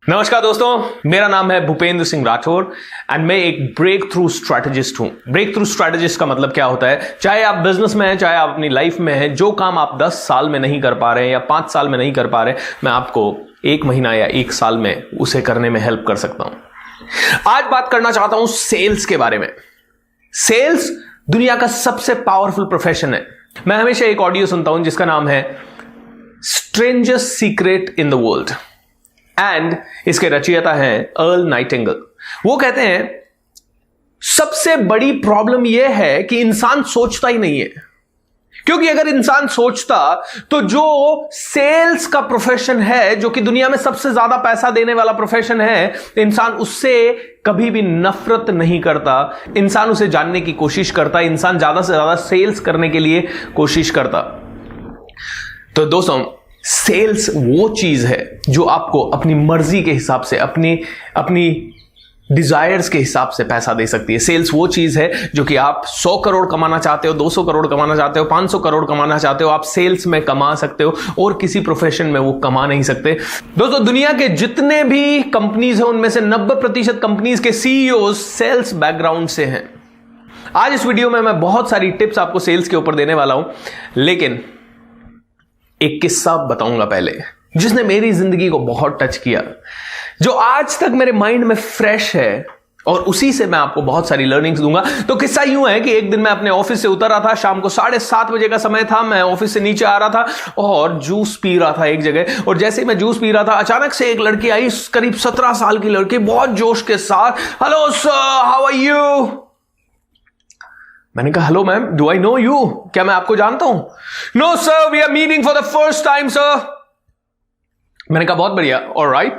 नमस्कार दोस्तों, मेरा नाम है भूपेंद्र सिंह राठौर एंड मैं एक ब्रेक थ्रू स्ट्रैटेजिस्ट हूं। ब्रेक थ्रू स्ट्रैटेजिस्ट का मतलब क्या होता है? चाहे आप बिजनेस में हैं, चाहे आप अपनी लाइफ में हैं, जो काम आप 10 साल में नहीं कर पा रहे हैं या 5 साल में नहीं कर पा रहे, मैं आपको 1 महीना या 1 साल में उसे करने में हेल्प कर सकता हूं। आज बात करना चाहता हूं सेल्स के बारे में। सेल्स दुनिया का सबसे पावरफुल प्रोफेशन है। मैं हमेशा एक ऑडियो सुनता हूं जिसका नाम है strangest secret in the world and इसके रचयिता हैं अर्ल नाइटिंगेल। वो कहते हैं सबसे बड़ी प्रॉब्लम यह है कि इंसान सोचता ही नहीं है, क्योंकि अगर इंसान सोचता तो जो सेल्स का प्रोफेशन है, जो कि दुनिया में सबसे ज्यादा पैसा देने वाला प्रोफेशन है, इंसान उससे कभी भी नफरत नहीं करता। इंसान उसे जानने की कोशिश करता, इंसान ज्यादा से ज्यादा सेल्स करने के लिए कोशिश करता। तो दोस्तों, सेल्स वो चीज है जो आपको अपनी मर्जी के हिसाब से, अपनी डिजायर्स के हिसाब से पैसा दे सकती है। सेल्स वो चीज है जो कि आप 100 करोड़ कमाना चाहते हो, 200 करोड़ कमाना चाहते हो, 500 करोड़ कमाना चाहते हो, आप सेल्स में कमा सकते हो और किसी प्रोफेशन में वो कमा नहीं सकते। दोस्तों, दुनिया के जितने भी कंपनीज हैं उनमें से 90% कंपनीज के सीईओ सेल्स बैकग्राउंड से हैं। आज इस वीडियो में मैं बहुत सारी टिप्स आपको सेल्स के ऊपर देने वाला हूं, लेकिन एक किस्सा बताऊंगा पहले जिसने मेरी जिंदगी को बहुत टच किया, जो आज तक मेरे माइंड में फ्रेश है और उसी से मैं आपको बहुत सारी लर्निंग्स दूंगा। तो किस्सा यूं है कि एक दिन मैं अपने ऑफिस से उतर रहा था, शाम को 7:30 बजे का समय था। मैं ऑफिस से नीचे आ रहा था और जूस पी रहा था एक जगह, और जैसे ही मैं जूस पी रहा था अचानक से एक लड़की आई, करीब 17 साल की लड़की, बहुत जोश के साथ, hello sir, how are you. मैंने कहा hello ma'am, do I know you, क्या मैं आपको जानता हूं? No sir, we are meeting for the first time sir. मैंने कहा बहुत बढ़िया, alright,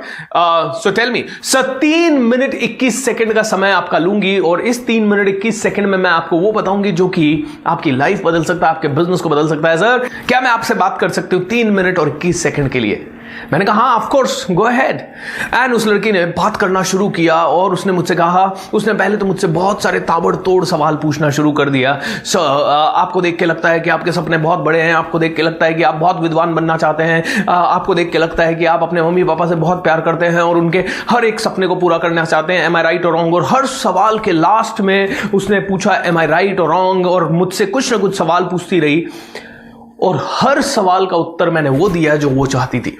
so tell me sir. 3 minute 21 second का समय आपका लूंगी और इस 3 मिनट 21 सेकंड में मैं आपको वो बताऊंगी जो कि आपकी लाइफ बदल सकता है, आपके बिजनेस को बदल सकता है। सर, क्या मैं आपसे बात कर सकती हूं 3 मिनट और 21 सेकंड के लिए? मैंने कहा हाँ, of course, go ahead. And उस लड़की ने बात करना शुरू किया और उसने मुझसे कहा, उसने पहले तो मुझसे बहुत सारे ताबड़तोड़ सवाल पूछना शुरू कर दिया। सर, आपको देख के लगता है कि आपके सपने बहुत बड़े हैं, आपको देख के लगता है कि आप बहुत विद्वान बनना चाहते हैं, आपको देख के लगता है कि आप अपने मम्मी पापा से बहुत प्यार करते हैं और उनके हर एक सपने को पूरा करना चाहते हैं। एम आई राइट और रॉन्ग? और हर सवाल के लास्ट में उसने पूछा एम आई राइट और रॉन्ग, और मुझसे कुछ ना कुछ सवाल पूछती रही और हर सवाल का उत्तर मैंने वो दिया जो वो चाहती थी।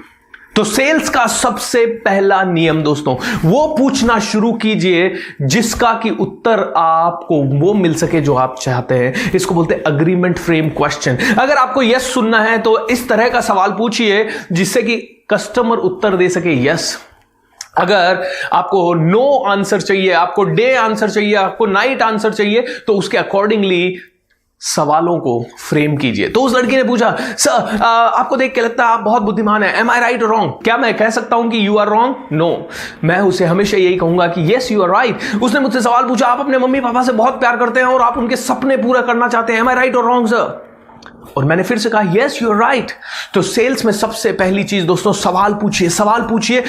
तो सेल्स का सबसे पहला नियम दोस्तों, वो पूछना शुरू कीजिए जिसका कि उत्तर आपको वो मिल सके जो आप चाहते हैं। इसको बोलते हैं अग्रीमेंट फ्रेम क्वेश्चन। अगर आपको यस सुनना है तो इस तरह का सवाल पूछिए जिससे कि कस्टमर उत्तर दे सके यस। अगर आपको नो आंसर चाहिए, आपको डे आंसर चाहिए, आपको नाइट आंसर चाहिए, तो उसके अकॉर्डिंगली सवालों को फ्रेम कीजिए। तो उस लड़की ने पूछा, सर, आपको देख के लगता है आप बहुत बुद्धिमान है, एम आई राइट और रॉन्ग? क्या मैं कह सकता हूं कि यू आर रॉन्ग? नो, मैं उसे हमेशा यही कहूंगा कि यस यू आर राइट। उसने मुझसे सवाल पूछा, आप अपने मम्मी पापा से बहुत प्यार करते हैं और आप उनके सपने पूरा करना चाहते हैं, एम आई राइट और रॉन्ग सर? और मैंने फिर से कहा यस यू आर राइट। तो सेल्स में सबसे पहली चीज दोस्तों, सवाल पूछिए। सवाल पूछिए,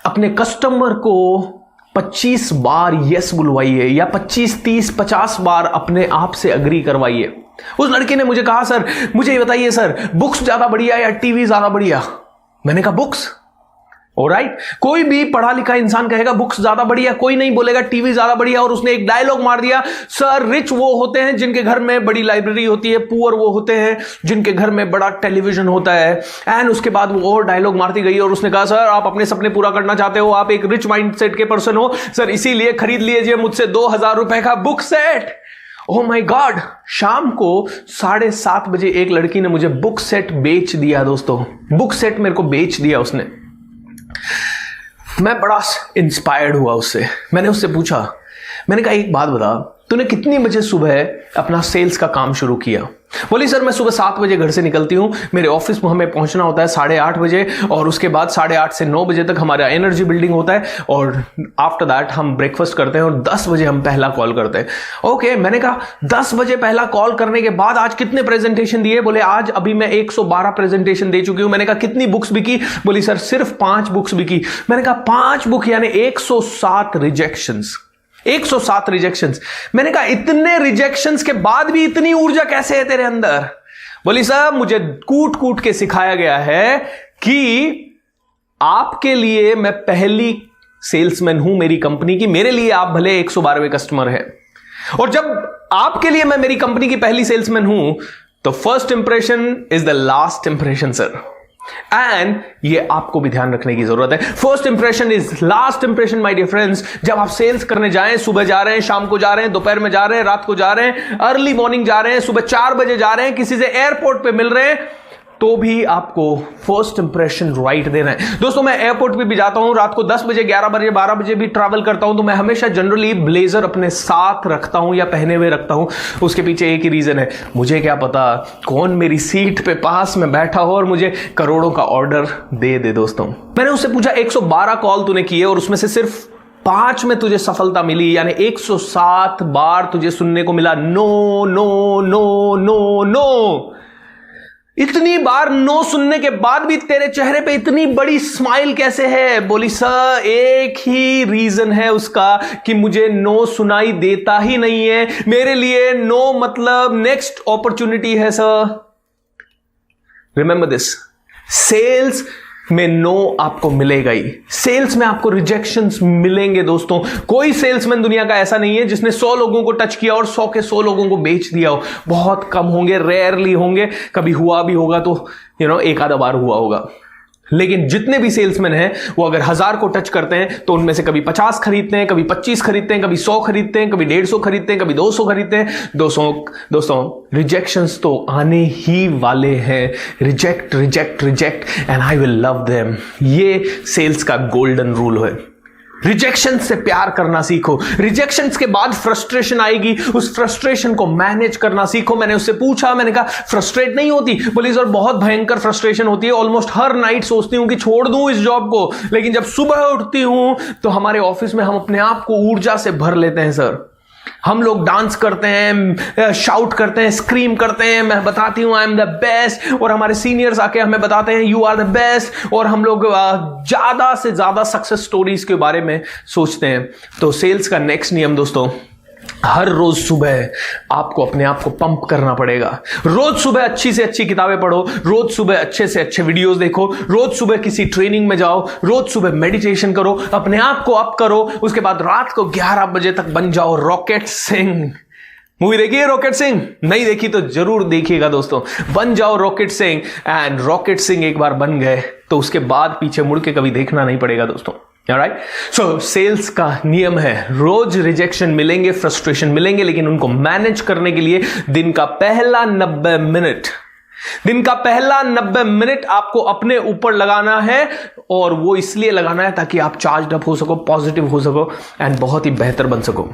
अपने कस्टमर को 25 बार यस बुलवाइए या 25, 30, 50 बार अपने आप से अग्री करवाइए। उस लड़की ने मुझे कहा, सर मुझे ये बताइए सर, बुक्स ज्यादा बढ़िया या टीवी ज्यादा बढ़िया? मैंने कहा बुक्स। ऑलराइट, कोई भी पढ़ा लिखा इंसान कहेगा बुक्स ज्यादा बढ़िया, कोई नहीं बोलेगा टीवी ज्यादा बढ़िया। और उसने एक डायलॉग मार दिया, सर रिच वो होते हैं जिनके घर में बड़ी लाइब्रेरी होती है, पुअर वो होते हैं जिनके घर में बड़ा टेलीविजन होता है। एंड उसके बाद वो और डायलॉग मारती गई और उसने कहा, सर आप अपने सपने पूरा करना चाहते हो, आप एक रिच माइंडसेट के पर्सन हो सर, इसीलिए खरीद लीजिए मुझसे 2000 रुपए का book set. Oh my God, शाम को 7:30 बजे एक लड़की ने मुझे बुक सेट बेच दिया दोस्तों। बुक सेट मेरे को बेच दिया उसने। मैं बड़ा इंस्पायर्ड हुआ उससे। मैंने उससे पूछा, मैंने कहा एक बात बता, तूने कितनी बजे सुबह अपना सेल्स का काम शुरू किया? बोली सर मैं सुबह 7 बजे घर से निकलती हूँ, मेरे ऑफिस में हमें पहुंचना होता है 8:30 बजे, और उसके बाद 8:30 से 9 बजे तक हमारा एनर्जी बिल्डिंग होता है, और आफ्टर दैट हम ब्रेकफास्ट करते हैं और 10 बजे हम पहला कॉल करते हैं। ओके, मैंने कहा 10 बजे पहला कॉल करने के बाद आज कितने प्रेजेंटेशन दिए? बोले आज अभी मैं 112 प्रेजेंटेशन दे चुकी हूं। मैंने कहा कितनी बुक्स बिकी? बोली सर सिर्फ 5 बुक्स बिकी। मैंने कहा 5 बुक यानी 107 रिजेक्शंस। 107 रिजेक्शंस। मैंने कहा इतने रिजेक्शंस के बाद भी इतनी ऊर्जा कैसे है तेरे अंदर? बोली साहब मुझे कूट कूट के सिखाया गया है कि आपके लिए मैं पहली सेल्समैन हूं मेरी कंपनी की, मेरे लिए आप भले 112वें कस्टमर हैं। और जब आपके लिए मैं मेरी कंपनी की पहली सेल्समैन हूं तो first impression is the last impression sir, and ये आपको भी ध्यान रखने की जरूरत है। First impression is last impression my dear friends. जब आप सेल्स करने जाएं, सुबह जा रहे हैं, शाम को जा रहे हैं, दोपहर में जा रहे हैं, रात को जा रहे हैं, अर्ली मॉर्निंग जा रहे हैं, सुबह 4 बजे जा रहे हैं, किसी से एयरपोर्ट पे मिल रहे हैं, तो भी आपको फर्स्ट इंप्रेशन राइट देना है। दोस्तों मैं एयरपोर्ट पे भी जाता हूं, रात को 10 बजे, 11 बजे, 12 बजे भी ट्रैवल करता हूं, तो मैं हमेशा जनरली ब्लेजर अपने साथ रखता हूं या पहने हुए रखता हूं। उसके पीछे एक ही रीजन है, मुझे क्या पता कौन मेरी सीट पे पास में बैठा हो और मुझे करोड़ों का ऑर्डर दे दे। दोस्तों मैंने उससे पूछा 112 कॉल तूने किए और उसमें से सिर्फ 5 में तुझे सफलता मिली, यानी 107 बार तुझे सुनने को मिला no no no no no. इतनी बार नो सुनने के बाद भी तेरे चेहरे पे इतनी बड़ी स्माइल कैसे है? बोली सर एक ही रीजन है उसका कि मुझे नो सुनाई देता ही नहीं है, मेरे लिए नो मतलब नेक्स्ट अपॉर्चुनिटी है सर। रिमेंबर दिस, सेल्स में नो आपको मिलेगा ही, सेल्स में आपको रिजेक्शंस मिलेंगे। दोस्तों कोई सेल्समैन दुनिया का ऐसा नहीं है जिसने 100 लोगों को टच किया और 100 के 100 लोगों को बेच दिया हो। बहुत कम होंगे, रेयरली होंगे, कभी हुआ भी होगा तो एक आधा बार हुआ होगा। लेकिन जितने भी सेल्समैन हैं वो अगर 1000 को टच करते हैं तो उनमें से कभी 50 खरीदते हैं, कभी 25 खरीदते हैं, कभी 100 खरीदते हैं, कभी 150 खरीदते हैं, कभी 200 खरीदते हैं। दोस्तों रिजेक्शंस तो आने ही वाले हैं। Reject reject reject and I will love them, ये सेल्स का गोल्डन रूल है। रिजेक्शन से प्यार करना सीखो। रिजेक्शन के बाद फ्रस्ट्रेशन आएगी, उस फ्रस्ट्रेशन को मैनेज करना सीखो। मैंने उससे पूछा, मैंने कहा फ्रस्ट्रेट नहीं होती? बोली सर बहुत भयंकर फ्रस्ट्रेशन होती है, ऑलमोस्ट हर नाइट सोचती हूं कि छोड़ दूं इस जॉब को, लेकिन जब सुबह उठती हूं तो हमारे ऑफिस में हम अपने आप को ऊर्जा से भर लेते हैं सर। हम लोग डांस करते हैं, शाउट करते हैं, स्क्रीम करते हैं, मैं बताती हूं आई एम द बेस्ट, और हमारे सीनियर्स आके हमें बताते हैं यू आर द बेस्ट, और हम लोग ज्यादा से ज्यादा सक्सेस स्टोरीज के बारे में सोचते हैं। तो सेल्स का नेक्स्ट नियम दोस्तों, हर रोज सुबह आपको अपने आप को पंप करना पड़ेगा। रोज सुबह अच्छी से अच्छी किताबें पढ़ो, रोज सुबह अच्छे से अच्छे वीडियोस देखो, रोज सुबह किसी ट्रेनिंग में जाओ, रोज सुबह मेडिटेशन करो, अपने आप को अप करो। उसके बाद रात को 11 बजे तक बन जाओ रॉकेट सिंह। मूवी देखी है रॉकेट सिंह? नहीं देखी तो जरूर देखिएगा दोस्तों। बन जाओ rocket Singh, and rocket Singh एक बार बन गए तो उसके बाद पीछे मुड़ के कभी देखना नहीं पड़ेगा दोस्तों। Alright? So, सेल्स का नियम है, रोज रिजेक्शन मिलेंगे, फ्रस्ट्रेशन मिलेंगे, लेकिन उनको मैनेज करने के लिए दिन का पहला 90 मिनट आपको अपने ऊपर लगाना है, और वो इसलिए लगाना है ताकि आप चार्ज अप हो सको, पॉजिटिव हो सको, एंड बहुत ही बेहतर बन सको।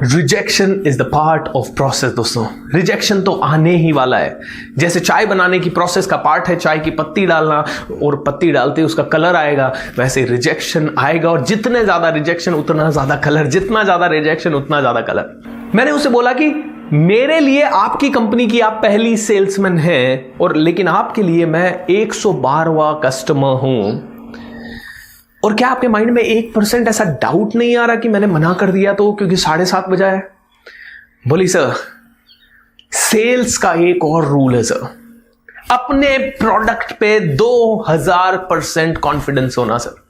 Rejection is the part of process. दोस्तों रिजेक्शन तो आने ही वाला है। जैसे चाय बनाने की प्रोसेस का पार्ट है चाय की पत्ती डालना, और पत्ती डालते ही उसका कलर आएगा, वैसे रिजेक्शन आएगा, और जितने ज्यादा रिजेक्शन उतना ज्यादा कलर, जितना ज्यादा रिजेक्शन उतना ज्यादा कलर। मैंने उसे बोला कि मेरे लिए आपकी कंपनी की आप पहली सेल्समैन हैं, और लेकिन आपके लिए मैं 112वां कस्टमर हूं, और क्या आपके माइंड में 1% ऐसा डाउट नहीं आ रहा कि मैंने मना कर दिया तो क्योंकि 7:30 बजा है? बोली सर सेल्स का एक और रूल है सर, अपने प्रोडक्ट पे 2000% कॉन्फिडेंस होना सर।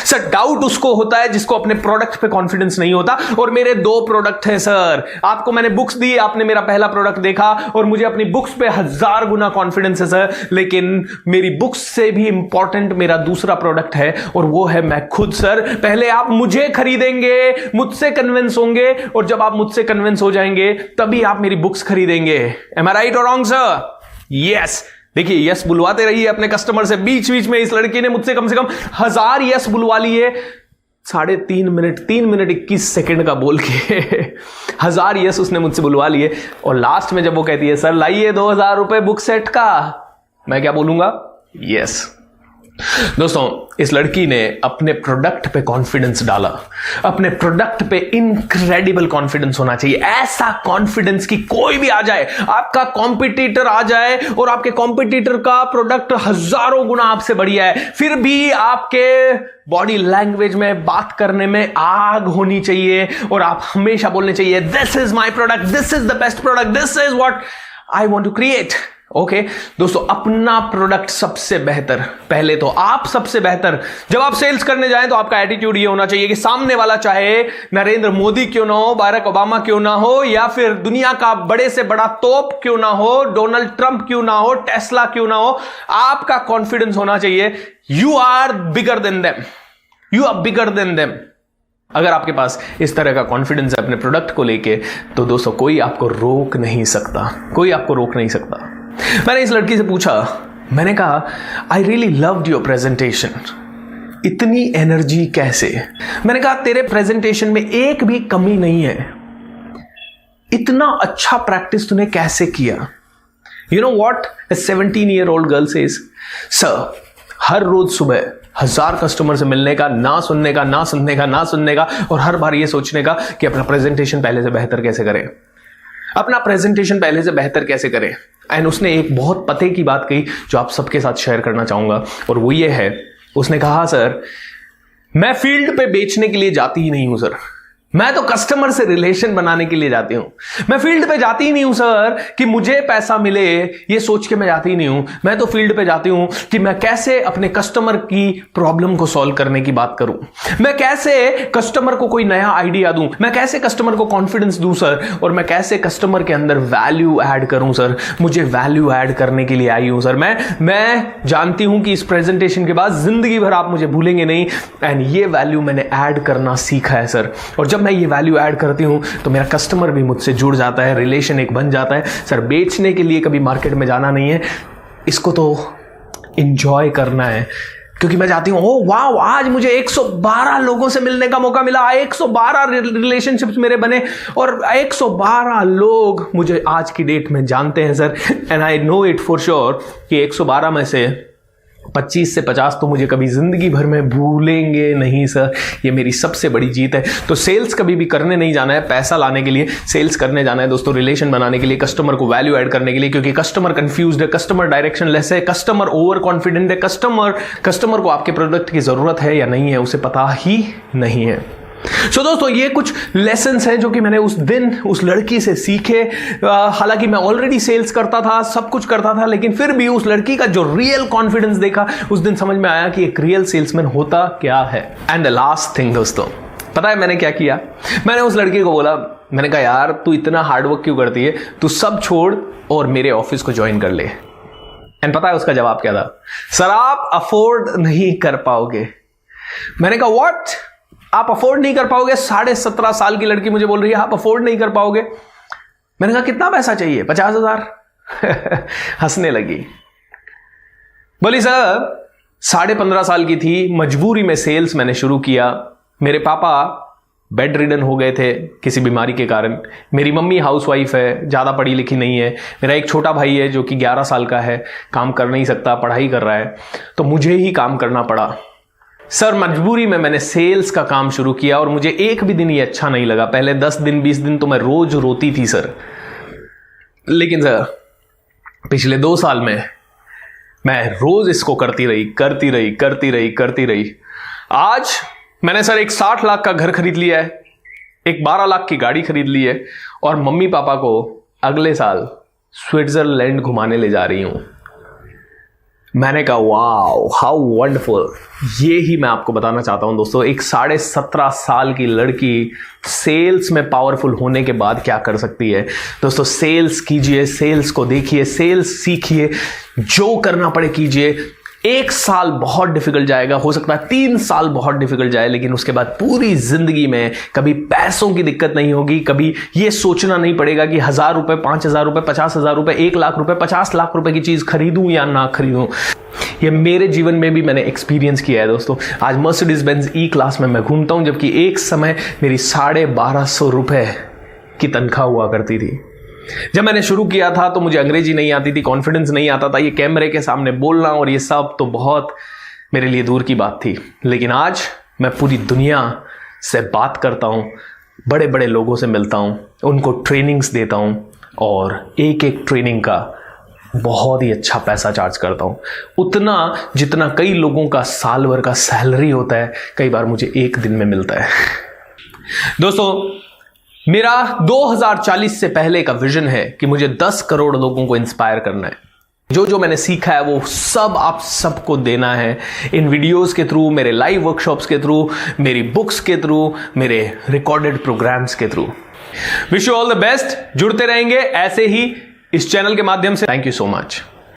सर डाउट उसको होता है जिसको अपने प्रोडक्ट पे कॉन्फिडेंस नहीं होता, और मेरे 2 प्रोडक्ट हैं सर। आपको मैंने बुक्स दी, आपने मेरा पहला प्रोडक्ट देखा, और मुझे अपनी बुक्स पे 1000 गुना कॉन्फिडेंस है सर, लेकिन मेरी बुक्स से भी इंपॉर्टेंट मेरा दूसरा प्रोडक्ट है, और वो है मैं खुद सर। पहले आप मुझे खरीदेंगे, मुझसे कन्विंस होंगे, और जब आप मुझसे कन्विंस हो जाएंगे तभी आप मेरी बुक्स खरीदेंगे। एम आई राइट और रॉन्ग सर? यस। देखिए यस बुलवाते रहिए अपने कस्टमर से। बीच बीच में इस लड़की ने मुझसे कम से कम 1000 यस बुलवा लिए, 3.5 मिनट 3 मिनट 21 सेकंड का बोल के 1000 यस उसने मुझसे बुलवा लिए। और लास्ट में जब वो कहती है सर लाइए 2000 रुपए बुक सेट का, मैं क्या बोलूंगा? यस। दोस्तों इस लड़की ने अपने प्रोडक्ट पे कॉन्फिडेंस डाला। अपने प्रोडक्ट पे इनक्रेडिबल कॉन्फिडेंस होना चाहिए, ऐसा कॉन्फिडेंस कि कोई भी आ जाए, आपका कॉम्पिटिटर आ जाए और आपके कॉम्पिटिटर का प्रोडक्ट हजारों गुना आपसे बढ़िया है, फिर भी आपके बॉडी लैंग्वेज में, बात करने में आग होनी चाहिए, और आप हमेशा बोलने चाहिए this is my product, this is the best product, this is what I want to create. Okay दोस्तों, अपना प्रोडक्ट सबसे बेहतर, पहले तो आप सबसे बेहतर। जब आप सेल्स करने जाएं तो आपका एटीट्यूड ये होना चाहिए कि सामने वाला चाहे नरेंद्र मोदी क्यों ना हो, बाराक ओबामा क्यों ना हो, या फिर दुनिया का बड़े से बड़ा तोप क्यों ना हो, डोनाल्ड ट्रंप क्यों ना हो, टेस्ला क्यों ना हो, आपका कॉन्फिडेंस होना चाहिए you are bigger than them, you are bigger than them. अगर आपके पास इस तरह का कॉन्फिडेंस है अपने प्रोडक्ट को लेके, तो दोस्तों कोई आपको रोक नहीं सकता, कोई आपको रोक नहीं सकता। मैंने इस लड़की से पूछा, मैंने कहा I really loved your presentation, इतनी एनर्जी कैसे? मैंने कहा तेरे प्रेजेंटेशन में एक भी कमी नहीं है, इतना अच्छा प्रैक्टिस तूने कैसे किया? You know what a 17-year-old girl says, sir हर रोज सुबह 1000 कस्टमर से मिलने का, ना सुनने का, ना सुनने का, ना सुनने का, और हर बार ये सोचने का कि अपना प्रेजेंटेशन पहले से बेहतर कैसे करें, अपना प्रेजेंटेशन पहले से बेहतर कैसे करें। एंड उसने एक बहुत पते की बात कही जो आप सबके साथ शेयर करना चाहूंगा, और वो ये है, उसने कहा सर मैं फील्ड पे बेचने के लिए जाती ही नहीं हूं सर, मैं तो कस्टमर से रिलेशन बनाने के लिए जाती हूं। मैं फील्ड पे जाती ही नहीं हूं सर कि मुझे पैसा मिले, ये सोच के मैं जाती ही नहीं हूं। मैं तो फील्ड पे जाती हूं कि मैं कैसे अपने कस्टमर की प्रॉब्लम को सॉल्व करने की बात करूं, मैं कैसे कस्टमर को कोई नया आइडिया दूं, मैं कैसे कस्टमर को कॉन्फिडेंस दूं सर, और मैं कैसे कस्टमर के अंदर वैल्यू ऐड करूं सर। मुझे वैल्यू ऐड करने के लिए आई हूं सर। मैं जानती हूं कि इस प्रेजेंटेशन के बाद जिंदगी भर आप मुझे भूलेंगे नहीं, एंड ये वैल्यू मैंने ऐड करना सीखा है सर। और जब मैं ये वैल्यू ऐड करती हूं तो मेरा कस्टमर भी मुझसे जुड़ जाता है, रिलेशन एक बन जाता है। सर बेचने के लिए कभी मार्केट में जाना नहीं है, इसको तो एंजॉय करना है, क्योंकि मैं चाहती हूं ओ वाह आज मुझे 112 लोगों से मिलने का मौका मिला, 112 रिलेशनशिप्स मेरे बने, और 112 लोग मुझे आज की डेट में जानते हैं sir. And I know it for sure कि 112 में से 25 से 50 तो मुझे कभी जिंदगी भर में भूलेंगे नहीं सर। ये मेरी सबसे बड़ी जीत है। तो सेल्स कभी भी करने नहीं जाना है पैसा लाने के लिए, सेल्स करने जाना है दोस्तों रिलेशन बनाने के लिए, कस्टमर को वैल्यू ऐड करने के लिए, क्योंकि कस्टमर कंफ्यूज्ड है, कस्टमर डायरेक्शन लेस है, कस्टमर ओवर कॉन्फिडेंट है, कस्टमर को आपके प्रोडक्ट की जरूरत है या नहीं है उसे पता ही नहीं है। सो दोस्तों ये कुछ लेसन्स हैं जो कि मैंने उस दिन उस लड़की से सीखे। हालांकि मैं ऑलरेडी सेल्स करता था, सब कुछ करता था, लेकिन फिर भी उस लड़की का जो रियल कॉन्फिडेंस देखा उस दिन समझ में आया कि एक रियल सेल्समैन होता क्या है। एंड द लास्ट थिंग दोस्तों, पता है मैंने क्या किया? मैंने उस लड़की को बोला, मैंने कहा यार तू इतना हार्डवर्क क्यों करती है, तू सब छोड़ और मेरे ऑफिस को ज्वाइन कर ले। एंड पता है उसका जवाब क्या था? सर आप अफोर्ड नहीं कर पाओगे। मैंने कहा व्हाट, आप अफोर्ड नहीं कर पाओगे? 17.5 साल की लड़की मुझे बोल रही है आप अफोर्ड नहीं कर पाओगे। मैंने कहा कितना पैसा चाहिए? 50,000। हंसने लगी, बोली सर 15.5 साल की थी, मजबूरी में सेल्स मैंने शुरू किया। मेरे पापा बेड रिडन हो गए थे किसी बीमारी के कारण, मेरी मम्मी हाउसवाइफ है, ज़्यादा पढ़ी लिखी नहीं है, मेरा एक छोटा भाई है जो कि 11 साल का है, काम कर नहीं सकता, पढ़ाई कर रहा है, तो मुझे ही काम करना पड़ा। सर मजबूरी में मैंने सेल्स का काम शुरू किया और मुझे एक भी दिन ये अच्छा नहीं लगा। पहले 10 दिन 20 दिन तो मैं रोज रोती थी सर, लेकिन सर पिछले 2 साल में मैं रोज इसको करती रही। आज मैंने सर एक 60 लाख का घर खरीद लिया है, एक 12 लाख की गाड़ी खरीद ली है, और मम्मी पापा को अगले साल स्विट्जरलैंड घुमाने ले जा रही हूं। मैंने कहा वाओ हाउ वंडरफुल। ये ही मैं आपको बताना चाहता हूं दोस्तों, एक 17.5 साल की लड़की सेल्स में पावरफुल होने के बाद क्या कर सकती है। दोस्तों सेल्स कीजिए, सेल्स को देखिए, सेल्स सीखिए, जो करना पड़े कीजिए। 1 साल बहुत डिफिकल्ट जाएगा, हो सकता है 3 साल बहुत डिफिकल्ट जाए, लेकिन उसके बाद पूरी जिंदगी में कभी पैसों की दिक्कत नहीं होगी। कभी ये सोचना नहीं पड़ेगा कि 1000 रुपए, 5000 रुपए, 50,000 रुपए, 1 लाख रुपए, 50 लाख रुपए की चीज खरीदूं या ना खरीदूं। ये मेरे जीवन में भी मैंने एक्सपीरियंस किया है दोस्तों। आज मर्सिडीज बेंज ई क्लास में मैं घूमता हूं, जबकि एक समय मेरी 1250 रुपए की तनख्वाह हुआ करती थी। जब मैंने शुरू किया था तो मुझे अंग्रेजी नहीं आती थी, कॉन्फिडेंस नहीं आता था, ये कैमरे के सामने बोलना और ये सब तो बहुत मेरे लिए दूर की बात थी। लेकिन आज मैं पूरी दुनिया से बात करता हूं, बड़े बड़े लोगों से मिलता हूं, उनको ट्रेनिंग्स देता हूं, और एक एक ट्रेनिंग का बहुत ही अच्छा पैसा चार्ज करता हूं, उतना जितना कई लोगों का साल भर का सैलरी होता है, कई बार मुझे एक दिन में मिलता है। दोस्तों मेरा 2040 से पहले का विजन है कि मुझे 10 करोड़ लोगों को इंस्पायर करना है। जो जो मैंने सीखा है वो सब आप सबको देना है इन वीडियोस के थ्रू, मेरे लाइव वर्कशॉप्स के थ्रू, मेरी बुक्स के थ्रू, मेरे रिकॉर्डेड प्रोग्राम्स के through. Wish you all the best. जुड़ते रहेंगे ऐसे ही इस चैनल के माध्यम से। Thank you so much.